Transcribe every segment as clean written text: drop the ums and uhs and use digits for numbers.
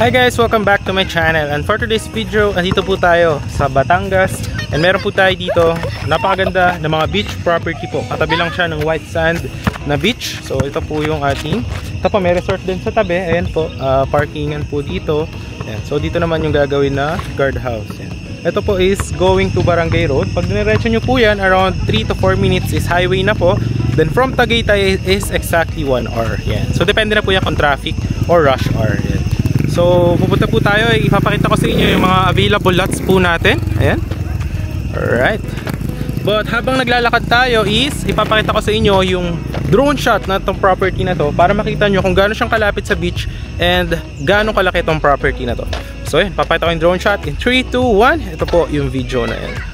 Hi guys! Welcome back to my channel, and for today's video, andito po tayo sa Batangas and meron po tayo dito napakaganda na mga beach property po. Katabi lang siya ng white sand na beach. So ito po yung ating, ito po may resort din sa tabi. Ayan po, parkingan po dito. Ayan. So dito naman yung gagawin na guardhouse. Ayan. Ito po is going to Barangay Road. Pag diniretso nyo po yan, around 3 to 4 minutes is highway na po. Then from Tagaytay is exactly 1 hour. Ayan. So depende na po yan kung traffic or rush hour. Ayan. So pupunta po tayo, ipapakita ko sa inyo yung mga available lots po natin. Ayan. Alright. But habang naglalakad tayo is ipapakita ko sa inyo yung drone shot na itong property na to para makita nyo kung gaano siyang kalapit sa beach and gaano kalaki itong property na to. So yun, papakita ko yung drone shot in 3, 2, 1. Ito po yung video na yan.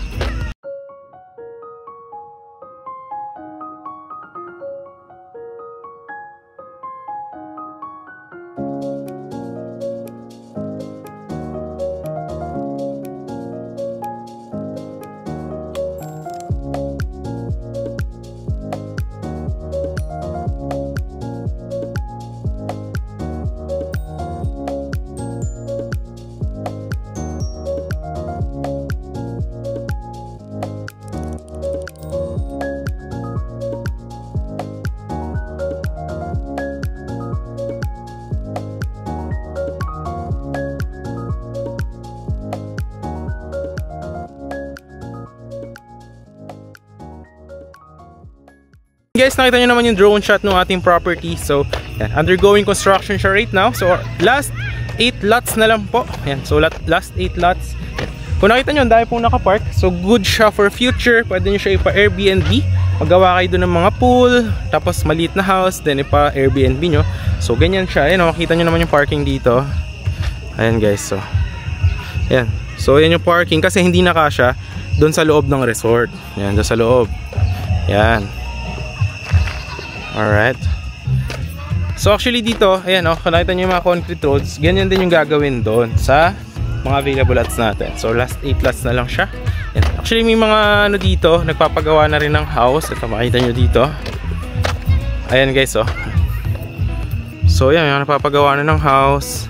Guys, nakita nyo naman yung drone shot ng ating property. So, yan, undergoing construction siya right now. So, last 8 lots na lang po. Yan, so, last 8 lots. Yan. Kung nakita nyo, dahil pong nakapark. So, good siya for future. Pwede nyo siya ipa-Airbnb. Magawa kayo doon ng mga pool. Tapos, maliit na house. Then, ipa-Airbnb nyo. So, ganyan siya. Yan, makita nyo naman yung parking dito. Ayan, guys. So, yan. So, yan yung parking. Kasi hindi na kasya doon sa loob ng resort. Yan, doon sa loob. Yan. Alright. So actually dito, ayan o, kung nakita nyo yung mga concrete roads, ganyan din yung gagawin doon sa mga available lots natin. So last 8 lots na lang siya. Ayan. Actually may mga ano dito, nagpapagawa na rin ng house. Ito makita nyo dito. Ayan guys o. So ayan, yung nagpapagawa na ng house.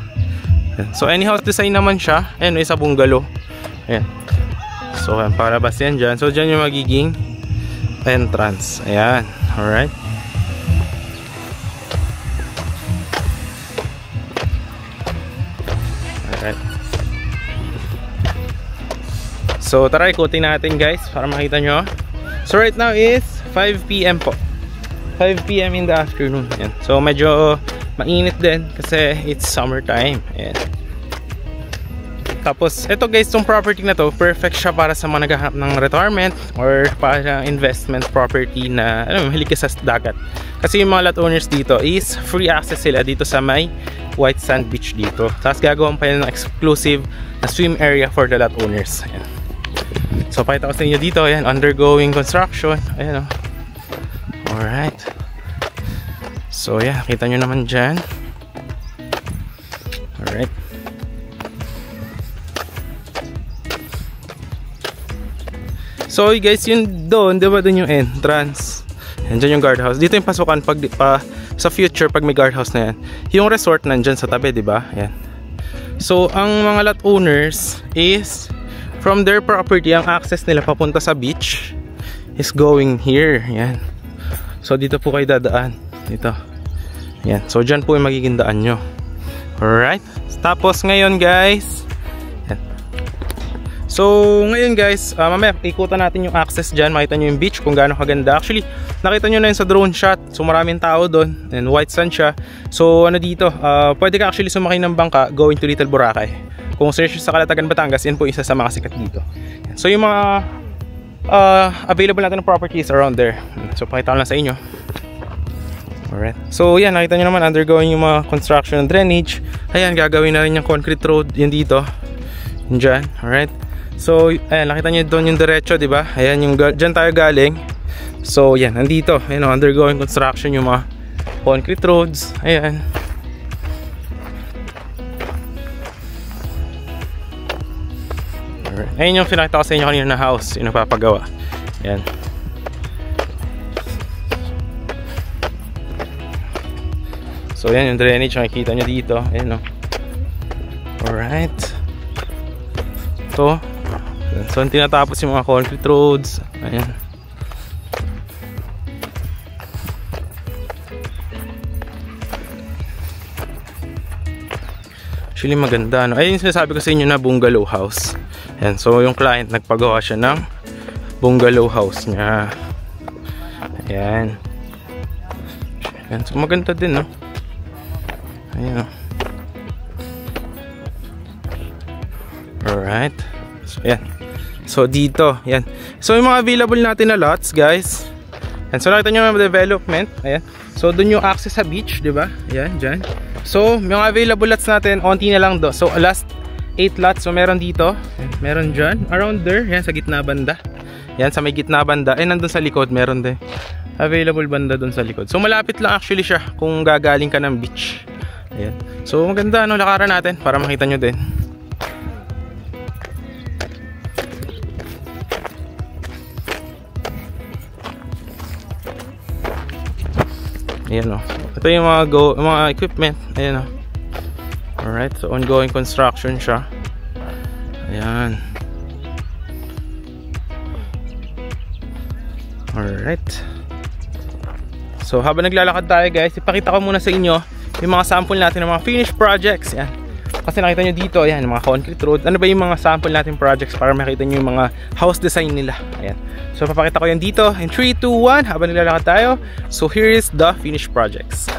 Ayan. So any house design naman siya. Ayan, may isa bungalow. Ayan. So ayan, parabas yan dyan. So dyan yung magiging entrance. Ayan. Alright. Alright. So tara, ikutin natin guys para makita nyo. So right now is 5 PM po. 5 PM in the afternoon. Ayan. So medyo mainit din kasi it's summertime. Ayan. Tapos ito guys, itong property na to, perfect siya para sa mga naghahanap ng retirement or para investment property na mahilig ka sa dagat. Kasi yung mga lot owners dito is free access sila dito sa may white sand beach dito. Tapos gagawin pa yun ng exclusive na swim area for the lot owners. Ayan. So pakita ko sa inyo dito, ayan, undergoing construction. Ayan o. Alright. So yeah, kita nyo naman dyan. Alright. So guys, yun doon, diba doon yung entrance. Yan dyan yung guardhouse. Dito yung pasukan pag sa future pag may guardhouse na yan. Yung resort nandyan sa tabi, diba? Yan. So ang mga lot owners is from their property, ang access nila papunta sa beach is going here. Yan. So dito po kayo dadaan. Dito. Yan. So dyan po yung magiging daan nyo. Alright. Tapos ngayon guys, so ngayon guys, mamaya ikutan natin yung access dyan. Makita nyo yung beach kung gaano kaganda. Actually, nakita nyo na yun sa drone shot. So maraming tao doon and white sand siya. So ano dito, pwede ka actually sumakay ng bangka going to Little Boracay. Kung search sa Calatagan, Batangas, yan po isa sa mga sikat dito. So yung mga available natin ng properties around there. So pakita ko lang sa inyo. Alright. So yan, nakita nyo naman undergoing yung mga construction and drainage. Ayan, gagawin na rin yung concrete road yan dito. Yan dyan. Alright. So, ayan, nakita nyo doon yung diretso, di ba? Ayan, yung dyan tayo galing. So, yan, nandito. Ayan, undergoing construction yung mga concrete roads. Ayan. Alright. Ayan yung pinakita ko sa inyo kanina na house, yung napapagawa. Ayan. So yan yung drainage, makikita nyo dito. Ayan o. Alright. Ito. So, tinatapos yung mga concrete roads. Ayan. Actually maganda, no? Ayun yung sinasabi ko sa inyo na bungalow house. Ayan. So, yung client nagpagawa siya ng bungalow house niya. Ayan. Ayan. So, maganda din, no? Ayan, no? Alright. So, ayan. So, dito. Ayan. So, yung mga available natin na lots, guys. Ayan. So, nakita nyo yung development. Ayan. So, dun yung access sa beach, diba? Ayan, dyan. So, yung available lots natin, onti na lang do. So, last 8 lots. So, meron dito. Ayan. Meron dyan. Around there. Ayan, sa gitna banda. Ayan, sa may gitna banda. Eh, nandun sa likod, meron din. Available banda dun sa likod. So, malapit lang actually siya kung gagaling ka ng beach. Ayan. So, maganda, no? Lakaran natin para makita nyo din. Ayan, o. Ito yung mga equipment. Ayan, o. Alright. So, ongoing construction siya. Ayan. Alright. So, habang naglalakad tayo, guys, ipakita ko muna sa inyo yung mga sample natin ng mga finished projects. Ayan. Kasi nakita nyo dito, ayan, mga concrete road. Ano ba yung mga sample natin projects para makita nyo yung mga house design nila. Ayan. So, papakita ko yan dito in 3, 2, 1 habang naglalakad tayo. So, here is the finished projects.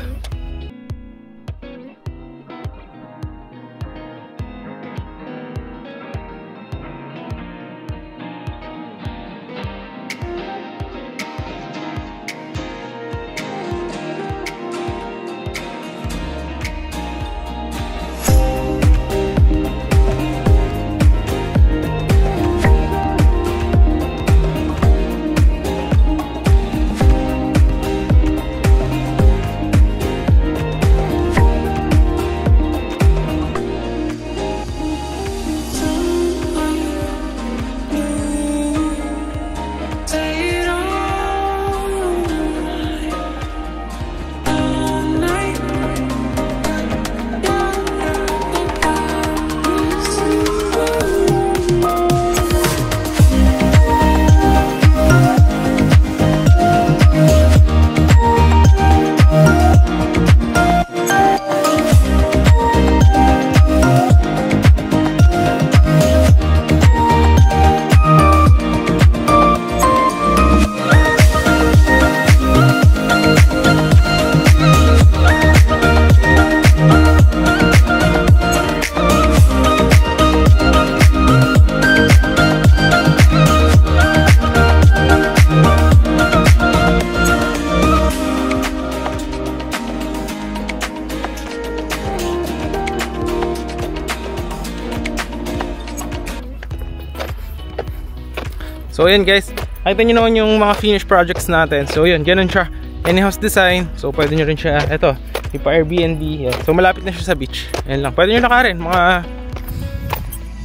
So yun guys, nakita nyo naman yung mga finished projects natin. So yun, ganun siya, any house design. So pwede nyo rin siya, eto, ipa Airbnb yan. So malapit na siya sa beach. Yan lang, pwede nyo lakarin mga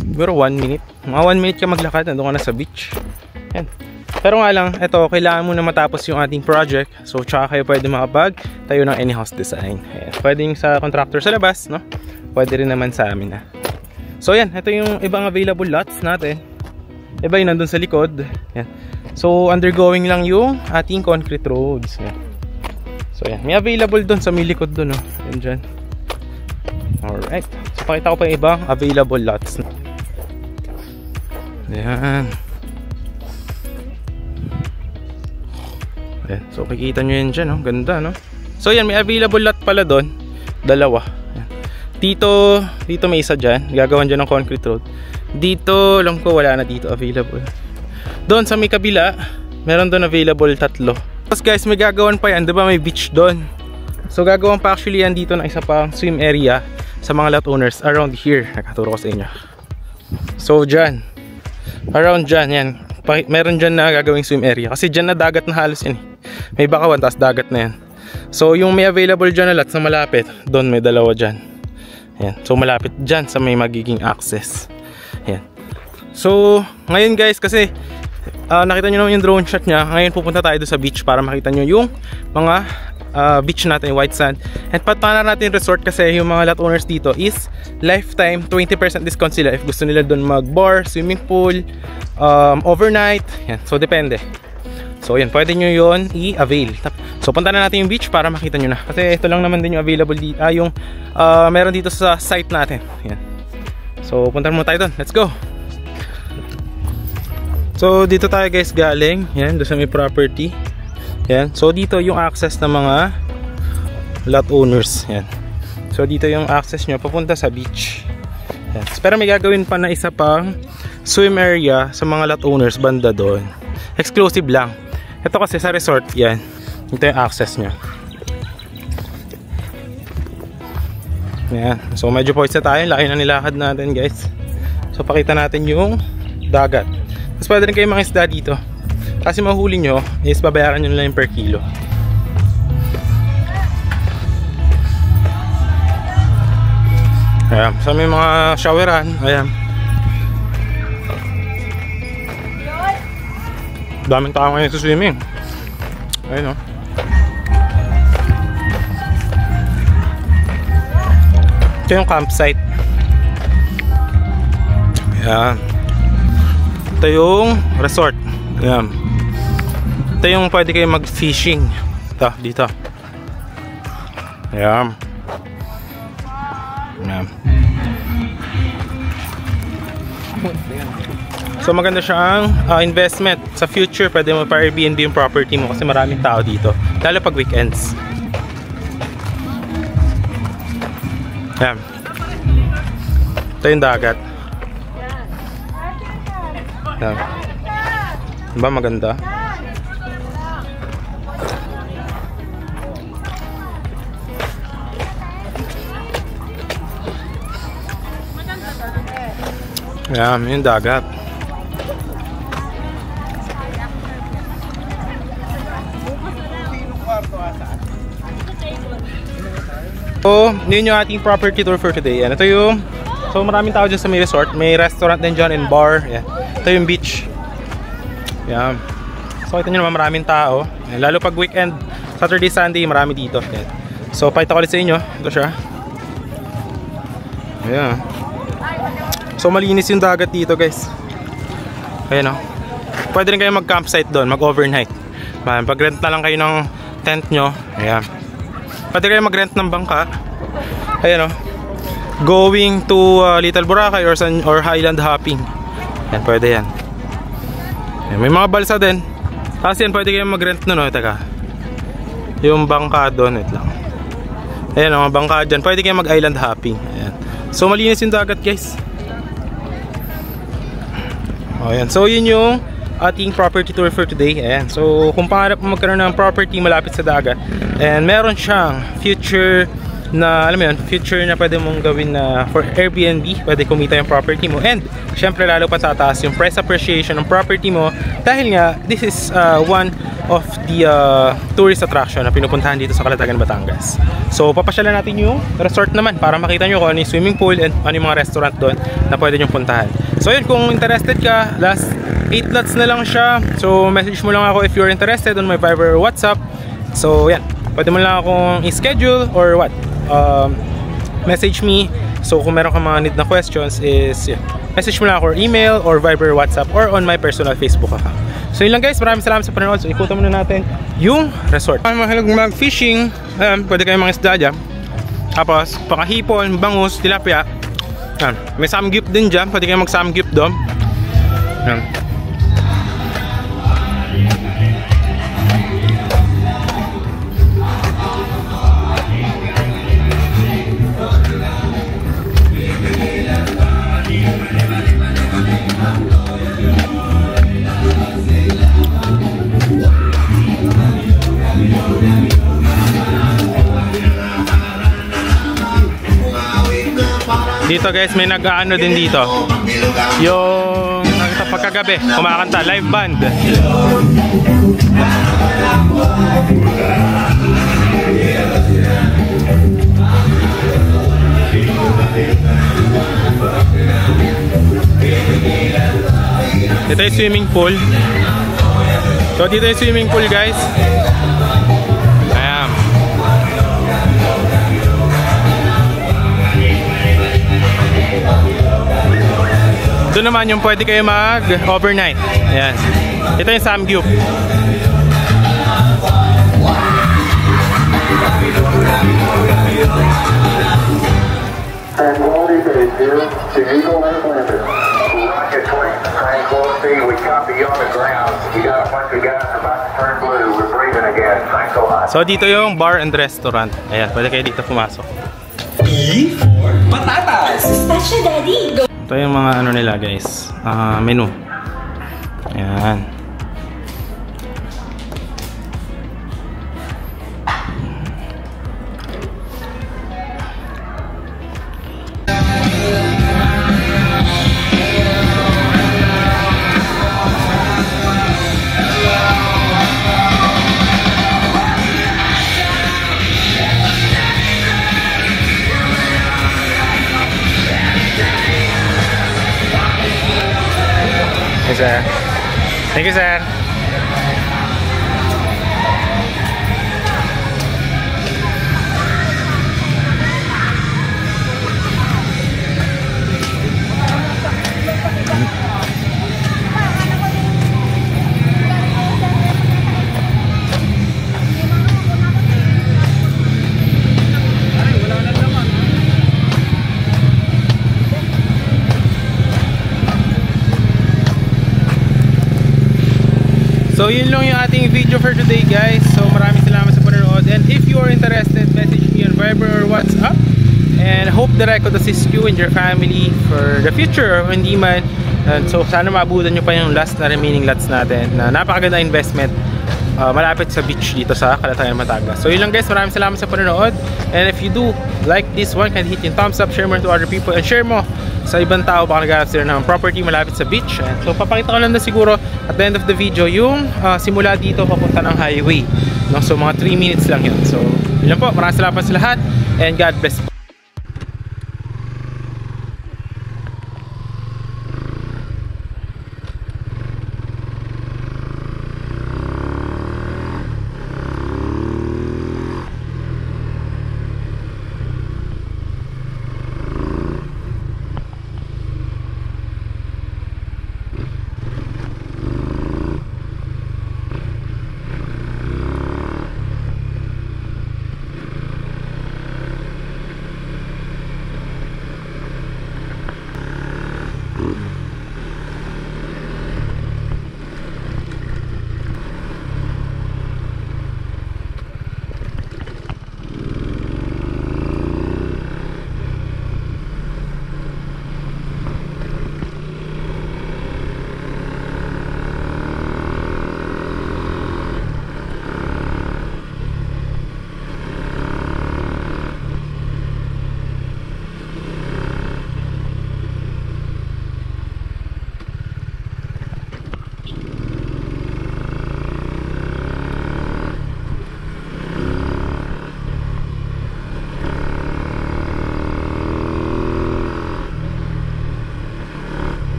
siguro 1 minute. Mga 1 minute ka maglakad, nandun ka na sa beach. Yan. Pero nga lang, eto, kailangan muna matapos yung ating project. So tsaka kayo pwede makapag tayo ng any house design. Yan. Pwede yung sa contractor sa labas, no? Pwede rin naman sa amin na. So yan, ito yung ibang available lots natin. Iba yung nandun sa likod. Yan. So undergoing lang yung ating concrete roads. Yan. So yan, may available dun sa may likod dun, no? Yan dyan. Alright. So pakita ko pa yung ibang available lots. Yan. Yan. So kikita nyo yan dyan, no? Ganda, no? So yan, may available lot pala dun. Dalawa. Yan. Dito may isa dyan. Gagawan dyan ng concrete road. Dito, alam ko wala na dito available. Doon sa may kabila, meron doon available 3. Tapos guys, may gagawan pa yan. Diba may beach doon? So gagawan pa actually yan dito ng isa pang swim area sa mga lot owners around here. Nakaturo ko sa inyo. So dyan, around dyan, yan. Meron dyan na gagawing swim area. Kasi dyan na dagat na halos yan. May bakawan, tapos dagat na yan. So yung may available dyan na lots na malapit, doon may dalawa dyan. Yan. So malapit dyan sa may magiging access. Yan. So ngayon guys, kasi nakita nyo naman yung drone shot nya. Ngayon pupunta tayo doon sa beach para makita nyo yung mga beach natin, white sand. And partner natin yung resort kasi yung mga lot owners dito is lifetime 20% discount sila if gusto nila doon mag-bar, swimming pool, overnight. Yan. So depende. So yan, pwede nyo yun i-avail. So punta na natin yung beach para makita nyo na. Kasi ito lang naman din yung available dito, yung meron dito sa site natin. Yan. So punta muna tayo doon. Let's go! So dito tayo guys galing. Yan, doon sa may property. Yan. So dito yung access ng mga lot owners. Yan. So dito yung access nyo papunta sa beach. Yan. Pero may gagawin pa na isa pang swim area sa mga lot owners banda doon. Exclusive lang. Ito kasi sa resort, yan. Ito yung access nyo. Yan. So medyo poise na tayo. Laki na nilakad natin guys. So pakita natin yung dagat. Tapos pwede rin kayo mga isda dito. Kasi mahuli nyo is babayaran nyo lang per kilo. Ayan. So may mga showeran. Ayan. Daming tao ngayon sa swimming. Ayun o. Ito yung campsite. Ayan. Ito yung resort. Ayan. Ito yung pwede kayo mag-fishing. Ito, dito. Ayan. Ayan. So maganda siyang investment. Sa future, pwede mo pa Airbnb yung property mo kasi maraming tao dito. Lalo pag weekends. Ayan. Ito yung dagat. Ayan. Diba maganda? Ayan, yung dagat. So, yun yung ating property tour for today. Yan. Ito yung, so maraming tao dyan sa may resort. May restaurant din dyan and bar. Yan. Ito yung beach. Yan. So, ito nyo naman maraming tao. Yan. Lalo pag weekend, Saturday, Sunday, marami dito. Yan. So, pakita ko ulit sa inyo. Ito siya. Ayan. So, malinis yung dagat dito guys. Ayan o. Pwede rin kayo mag-campsite doon, mag-overnight. Pag-rent na lang kayo ng tent nyo. Ayan. Pwede kayo mag-rent ng bangka. Ayan o. Going to Little Boracay or Highland hopping. Yan, pwede yan. Ayan, may mga balsa din. Tapos yan, pwede kayo mag-rent nun o. Teka. Yung bangka doon, wait lang. Ayan o, mga bangka dyan. Pwede kayo mag-island hopping. Ayan. So, malinis yung dagat guys. Ayan. So, yun yung ating property tour for today. Ayan. So kung pangarap mo magkaroon ng property malapit sa dagat and meron siyang future na, alam mo yun, future na pwede mong gawin na for Airbnb, pwede kumita yung property mo and syempre lalo pa tataas yung price appreciation ng property mo dahil nga this is one of the tourist attraction na pinupuntahan dito sa Calatagan, Batangas. So papasyalan natin yung resort naman para makita nyo kung ano yung swimming pool and ano yung mga restaurant doon na pwede nyo puntahan. So yun, kung interested ka, last 8 lots na lang siya. So message mo lang ako if you're interested on my Viber or WhatsApp. So yan, pwede mo lang akong i-schedule or what, message me. So kung meron kang mga need na questions is yeah, message mo lang ako or email or Viber, WhatsApp or on my personal Facebook account. So yun lang guys, maraming salamat sa panonood. So ikutan muna natin yung resort. Kung mahilig mag-fishing, pwede kayong mga isda dyan. Tapos pakahipon, bangus, tilapia. Yan. May samgyup din dyan, pwede kayong mag-samgyup doon. Yan. Dito guys, may nag-aano din dito. Yung pagkagabi, kumakanta, live band. Ito yung swimming pool. So dito yung swimming pool guys. Ayan. Doon naman yung pwede kayo mag-overnight. Ayan. Ito yung Samgyup. Tranquility Base here, the Eagle has landed. Rocket 20, Tranquility, we copy you on the ground. You got a bunch of guys about to turn blue. We're breathing again. Thanks a lot. So dito yung bar and restaurant. Ayan, pwede kayo dito pumasok. E for patatas. Gotcha, Daddy. Go. Ito yung mga ano nila guys, menu. Ayan. Hey, sir. Thank you, sir. So yun lang yung ating video for today guys. So maraming salamat sa panonood. And if you are interested, message me on Viber or WhatsApp. And hope that I could assist you and your family for the future or hindi man. And so sana maabutan nyo pa yung last na remaining lots natin na napakaganda investment. Malapit sa beach dito sa Calatayan, Batangas. So yun lang guys, maraming salamat sa panonood. And if you do like this one, can hit yung thumbs up, share mo to other people, and share mo sa ibang tao baka nag-aarap sila ng property malapit sa beach. And so papakita ko lang na siguro at the end of the video yung simula dito papunta ng highway, no? So mga 3 minutes lang yun. So yun lang po, maraming salamat sa lahat and God bless po.